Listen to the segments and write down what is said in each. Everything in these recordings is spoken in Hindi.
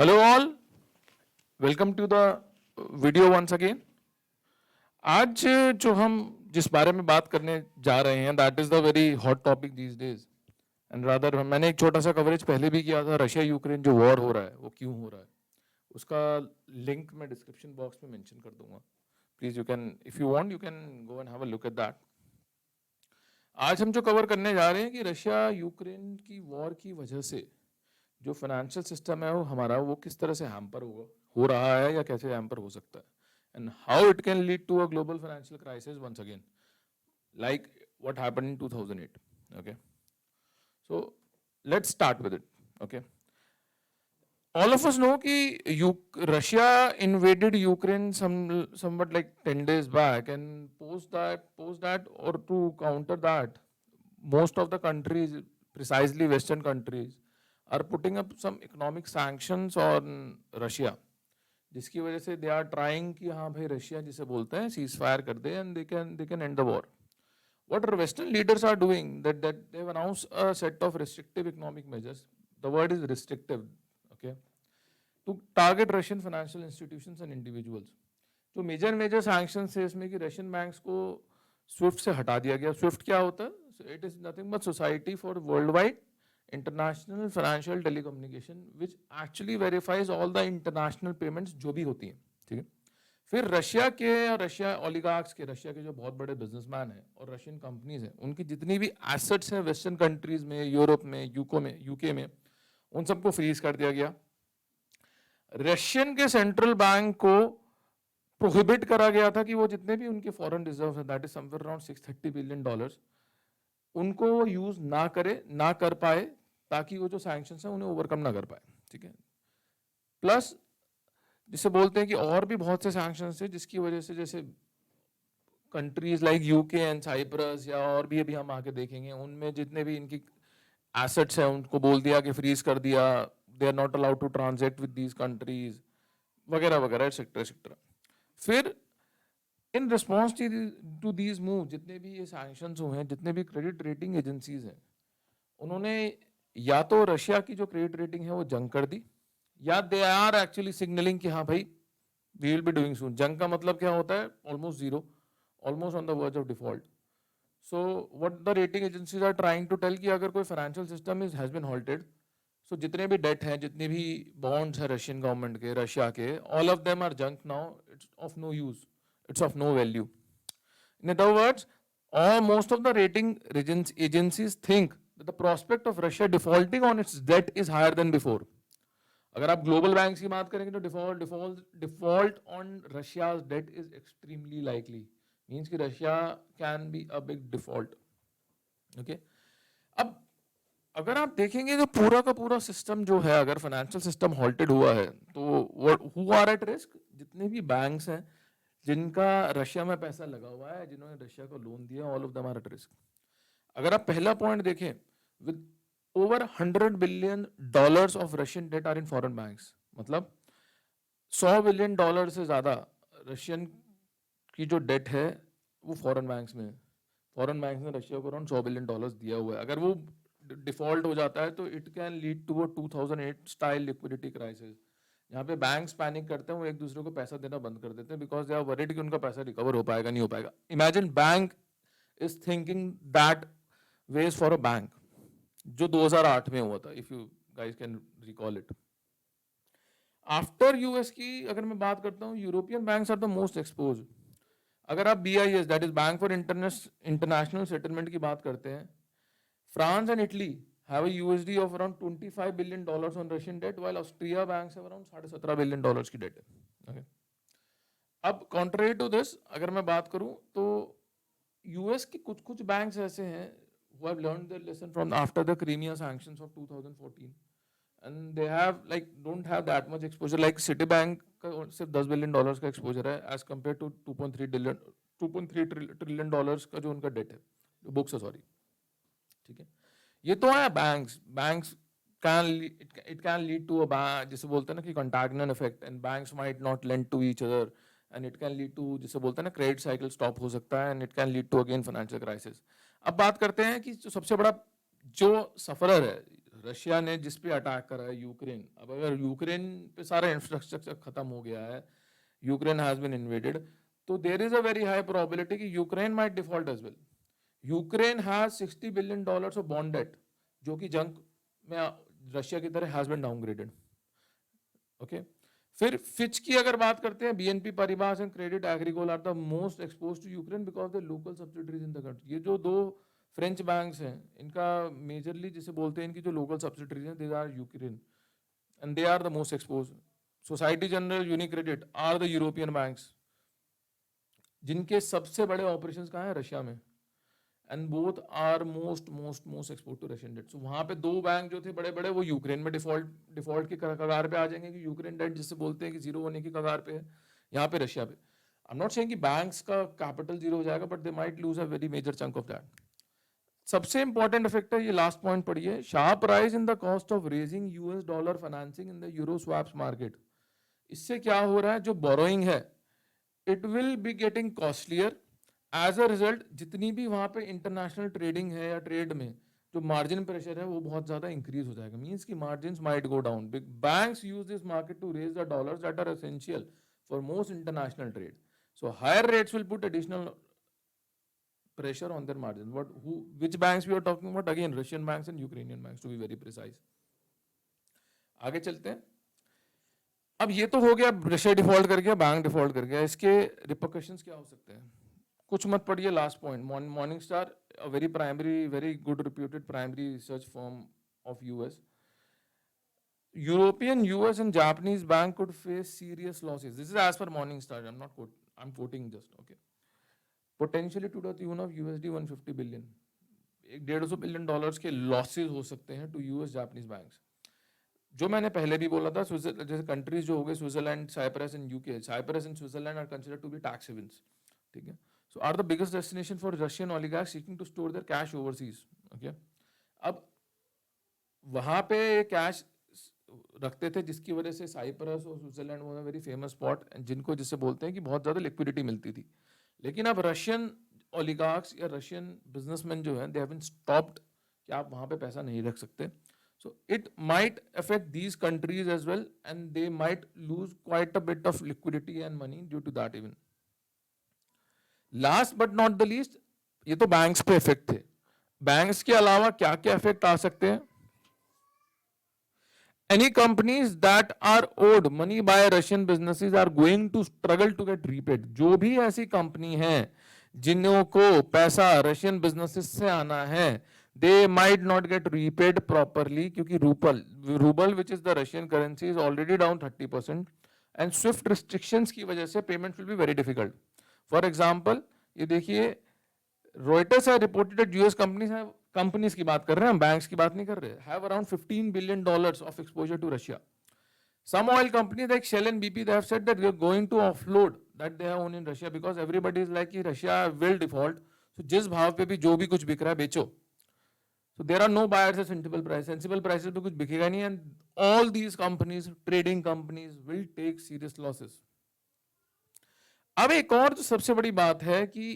Hello all, welcome to the video once again. आज जो हम जिस बारे में बात करने जा रहे हैं that is the very hot topic these days and rather मैंने एक छोटा सा कवरेज पहले भी किया था। रशिया यूक्रेन जो वॉर हो रहा है वो क्यों हो रहा है, उसका लिंक मैं डिस्क्रिप्शन बॉक्स में मेंशन कर दूंगा। Please you can, if you want, you can go and have a look at that. आज हम जो कवर करने जा रहे हैं कि रशिया यूक्रेन की वॉर की वजह से जो फाइनेंशियल सिस्टम है वो हमारा वो किस तरह से हैम्पर होगा, हो रहा है या कैसे हैम्पर हो सकता है, and how it can lead to a global financial crisis once again like what happened in 2008। Okay, so let's start with it. Okay, all of us know कि Russia invaded Ukraine somewhat like 10 days back, and post that or to counter that, most of the countries, precisely Western countries, are putting up some economic sanctions on Russia, जिसकी वजह से they are trying कि हाँ भाई रशिया जिसे बोलते हैं cease fire कर दे and they can end the war. What our Western leaders are doing, that they've announced a set of restrictive economic measures. The word is restrictive, okay, to target Russian financial institutions and individuals. जो मेजर सैंक्शंस है इसमें कि रशियन बैंक्स को स्विफ्ट से हटा दिया गया। स्विफ्ट क्या होता है? It is nothing but society for world wide international financial telecommunication which actually verifies all the international payments जो भी होती हैं। ठीक है, फिर रशिया के और रशिया ओलिगार्क्स के, रशिया के जो बहुत बड़े बिजनेसमैन हैं और रशियन कंपनीज हैं, उनकी जितनी भी एसेट्स हैं वेस्टर्न कंट्रीज में, यूरोप में, यूके में, उन सबको फ्रीज कर दिया गया। रशियन के सेंट्रल बैंक को प्रोहिबिट करा गया था कि वो जितने भी उनके फॉरेन रिजर्व है, that is somewhere around $630 billion, उनको वो यूज ना करे, ना कर पाए, ताकि वो जो सैंक्शंस हैं उन्हें ओवरकम ना कर पाए। ठीक है, प्लस जिसे बोलते हैं कि और भी बहुत से सैंक्शंस है जिसकी वजह से जैसे countries like UK and Cyprus या और भी अभी हम आके देखेंगे, उनमें जितने भी इनकी एसेट्स हैं उनको बोल दिया कि फ्रीज कर दिया, they are not allowed to transact with these countries वगैरह वगैरह एक्सेट्रा एक्सेट्रा। फिर in response to these move, जितने भी ये सैंक्शंस हुए हैं, जितने भी क्रेडिट रेटिंग एजेंसीज हैं, उन्होंने या तो रशिया की जो क्रेडिट रेटिंग है वो जंग कर दी, या दे आर एक्चुअली सिग्नलिंग कि हाँ भाई we will be doing soon. Junk का मतलब क्या होता है? Almost zero, almost on the verge of default. So what the rating agencies are trying to tell कि अगर कोई financial system is has been halted, so जितने भी डेट हैं, जितने भी बॉन्ड्स हैं रशियन गवर्नमेंट के, रशिया के, all of them are junk now, it's of no use, it's of no value. In other words, all most of the rating agencies think that the prospect of Russia defaulting on its debt is higher than before. अगर आप ग्लोबल बैंक्स की बात करेंगे तो default on Russia's debt is extremely likely, means कि Russia can be a big default. Okay, अब अगर आप देखेंगे तो पूरा का पूरा सिस्टम जो है, अगर फाइनेंशियल सिस्टम हॉल्टेड हुआ है तो हु आर एट रिस्क? जितने भी बैंक्स हैं जिनका रशिया में पैसा लगा हुआ है, जिन्होंने रशिया को लोन दिया, all of them are at risk. अगर आप पहला पॉइंट देखें, with over $100 billion of Russian debt are in foreign banks, मतलब $100 बिलियन से ज्यादा रशियन की जो डेट है वो फॉरेन बैंक्स में है। फॉरेन बैंक्स ने रशिया को अराउंड $100 बिलियन दिया हुआ है। अगर वो डिफॉल्ट हो जाता है तो it can lead to a 2008 style liquidity crisis, यहाँ पे बैंक्स पैनिक करते हैं, वो एक दूसरे को पैसा देना बंद कर देते हैं बिकॉज दे आर वरीड कि उनका पैसा रिकवर हो पाएगा नहीं हो पाएगा। Imagine bank is thinking that ways for a bank, जो 2008 में हुआ था, if you guys can recall it. After US की अगर मैं बात करता हूँ, European banks are the most expose. अगर आप BIS, that is bank for international settlement की बात करते हैं, France and Italy have a USD of around $25 billion on Russian debt, while Austria banks have around $17 billion की debt है। okay. अब contrary to this अगर मैं बात करूं तो US के कुछ कुछ बैंक्स ऐसे हैं who have learned their lesson from after the Crimea sanctions of 2014 and they have like don't have that much exposure, like Citibank का सिर्फ $10 बिलियन का एक्सपोजर है as compared to 2.3 trillion dollars का जो उनका डेट है, जो बुक्स है, सॉरी। ठीक है, ये तो है banks can it can lead to a, जिसे बोलते हैं ना कि contagion effect, and banks might not lend to each other and it can lead to, जिसे बोलते हैं ना क्रेडिट साइकिल स्टॉप हो सकता है and it can lead to again financial crisis. अब बात करते हैं कि जो सबसे बड़ा जो सफरर है रशिया ने जिस पे अटैक करा है यूक्रेन, अब अगर यूक्रेन पे सारा इंफ्रास्ट्रक्चर खत्म हो गया है, यूक्रेन हैज बीन इन्वेडेड, तो there is a very high probability कि Ukraine might default as well. Ukraine has $60 billion of bond debt, जो कि जंग में रशिया की तरह हैज बीन डाउनग्रेडेड. ओके. फिर फिच की अगर बात करते हैं, BNP Paribas and Credit Agricole are the most expose to Ukraine because the local subsidiaries in the country. ये जो दो फ्रेंच बैंक्स हैं, इनका मेजरली जिसे बोलते हैं इनकी जो लोकल सब्सिडरीज हैं, they are Ukraine and they are the most expose. Société Générale, UniCredit are the European banks जिनके सबसे बड़े ऑपरेशंस कहाँ हैं? रशिया में. And both are most export to Russian debt. So वहां पे दो बैंक जो थे बड़े बड़े, वो यूक्रेन में डिफॉल्ट की कगार पे आ जाएंगे कि यूक्रेन डेट जिससे बोलते हैं कि जीरो होने की कगार पे है, यहाँ पे रशिया पे. आई एम नॉट सेइंग कि बैंक्स का कैपिटल जीरो हो जाएगा, but they might lose a very major chunk of that. सबसे इंपॉर्टेंट इफेक्ट है, ये लास्ट पॉइंट पढ़िए, sharp rise in the cost of raising US dollar financing in the euro swaps market. इससे क्या हो रहा है, जो बोरोइंग है it will be getting costlier. As a result जितनी भी वहां पे इंटरनेशनल ट्रेडिंग है या ट्रेड में जो मार्जिन प्रेशर है वो बहुत ज्यादा इंक्रीज हो जाएगा. मींस की margins might go down. Big banks use this market to raise the dollars that are essential for most international trade. So higher rates will put additional pressure on their margin. Which banks we are talking about? Again, Russian banks and Ukrainian banks, to be very precise. आगे चलते हैं. अब ये तो हो गया, रशिया डिफॉल्ट कर गया, बैंक डिफॉल्ट कर गया, इसके रिपरकशंस क्या हो सकते हैं? कुछ मत पढ़िए, last point. Morning star, very good reputed primary research firm of US. European, US and Japanese bank could face serious losses. This is as per Morningstar. I'm quoting just, okay. Potentially to the tune of USD 150 billion. $150 billion के लॉसेस हो सकते हैं टू यूएस जापानीज बैंक्स. जो मैंने पहले भी बोला था, जैसे कंट्रीज जो हो गए Switzerland, Cyprus and UK. Cyprus and Switzerland are considered to be tax havens. ठीक है. So are the biggest destination for Russian oligarchs seeking to store their cash overseas. Okay. अब वहां पे कैश रखते थे जिसकी वजह से साइप्रस और स्विट्जरलैंड वो वेरी फेमस स्पॉट, जिनको जिससे बोलते हैं कि बहुत ज्यादा लिक्विडिटी मिलती थी. लेकिन अब रशियन ओलिगार्क्स या रशियन बिजनेसमैन जो हैं, दे हैव बीन स्टॉप्ड कि आप वहां पे पैसा नहीं रख सकते. So it might affect these countries as well and they might lose quite a bit of liquidity and money due to that even. Last but not the least, ये तो बैंक्स पे इफेक्ट थे. बैंक्स के अलावा क्या क्या इफेक्ट आ सकते हैं? Any companies that are owed money by Russian businesses are going to struggle to get repaid. जो भी ऐसी कंपनी है जिन्हों को पैसा रशियन बिजनेसेस से आना है, they might not get repaid properly क्योंकि rouble which is the Russian currency is already down 30% and swift restrictions की वजह से payments will be very difficult. For example, ये देखिए, Reuters has reported that US companies की बात कर रहे हैं हम, बैंक्स की बात नहीं कर रहे, have around $15 billion of exposure to Russia. Some oil companies like Shell and BP, they have said that they are going to offload that they have owned in Russia because everybody is like कि Russia will default. So जिस भाव पे भी जो भी कुछ बिक रहा है बेचो. So there are no buyers at sensible price. Sensible prices पे कुछ बिकेगा नहीं and all these companies, trading companies will take serious losses. अब एक और जो सबसे बड़ी बात है कि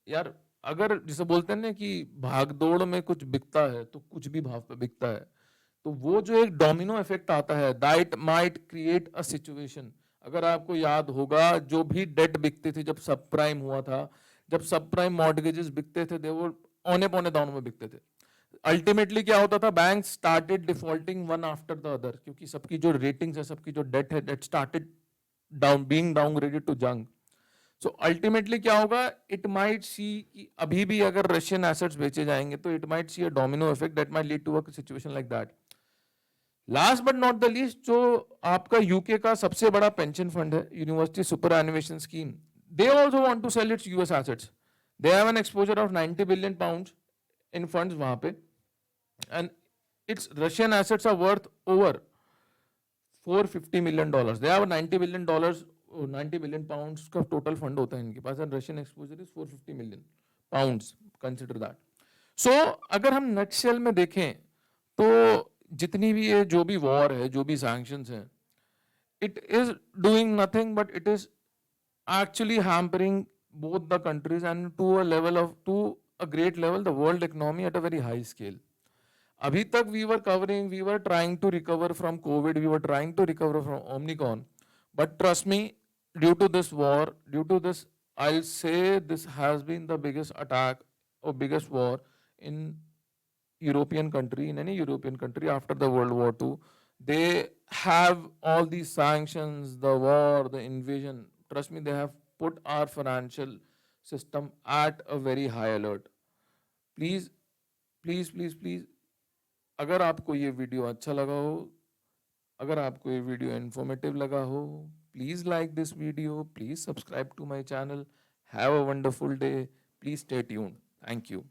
यार अगर जिसे बोलते हैं ना कि भागदौड़ में कुछ बिकता है तो कुछ भी भाव पे बिकता है, तो वो जो एक डोमिनो इफेक्ट आता है, that might create a situation. अगर आपको याद होगा, जो भी डेट बिकते थे जब सब प्राइम हुआ था, जब सब प्राइम मॉर्गेजेस बिकते थे, वो औने पौने दानों में बिकते थे. अल्टीमेटली क्या होता था, bank started defaulting one after the other, क्योंकि सबकी जो रेटिंग्स है, सबकी जो डेट है, debt started being downgraded to junk. So ultimately क्या होगा, इट माइट सी कि अभी भी अगर रशियन एसेट्स बेचे जाएंगे तो it might see a domino effect that might lead to a situation like that. Last but not the least, जो आपका यूके का सबसे बड़ा पेंशन फंड है, university superannuation scheme, they also want to sell its US assets. They have an exposure of 90 billion pounds in funds वहां पे, and its Russian assets are worth over $450 million. They have 90 billion dollars, 90 billion pounds का टोटल फंड होता है इनके पास, and Russian exposure is 450 million pounds. Consider that. So अगर हम नटशेल में देखें तो जितनी भी ये जो भी वॉर है, जो भी सैंक्शंस हैं, it is doing nothing but it is actually hampering both the countries and to a great level the world economy at a very high scale. अभी तक we were trying to recover from COVID, we were trying to recover from Omicron. But trust me, due to this war, due to this, I'll say this has been the biggest attack or biggest war in European country, in any European country after the World War II. They have all these sanctions, the war, the invasion. Trust me, they have put our financial system at a very high alert. Please, please, please, please, अगर आपको ये वीडियो अच्छा लगा हो, अगर आपको ये वीडियो इन्फॉर्मेटिव लगा हो, please like this video, please subscribe to my channel. Have a wonderful day. Please stay tuned. Thank you.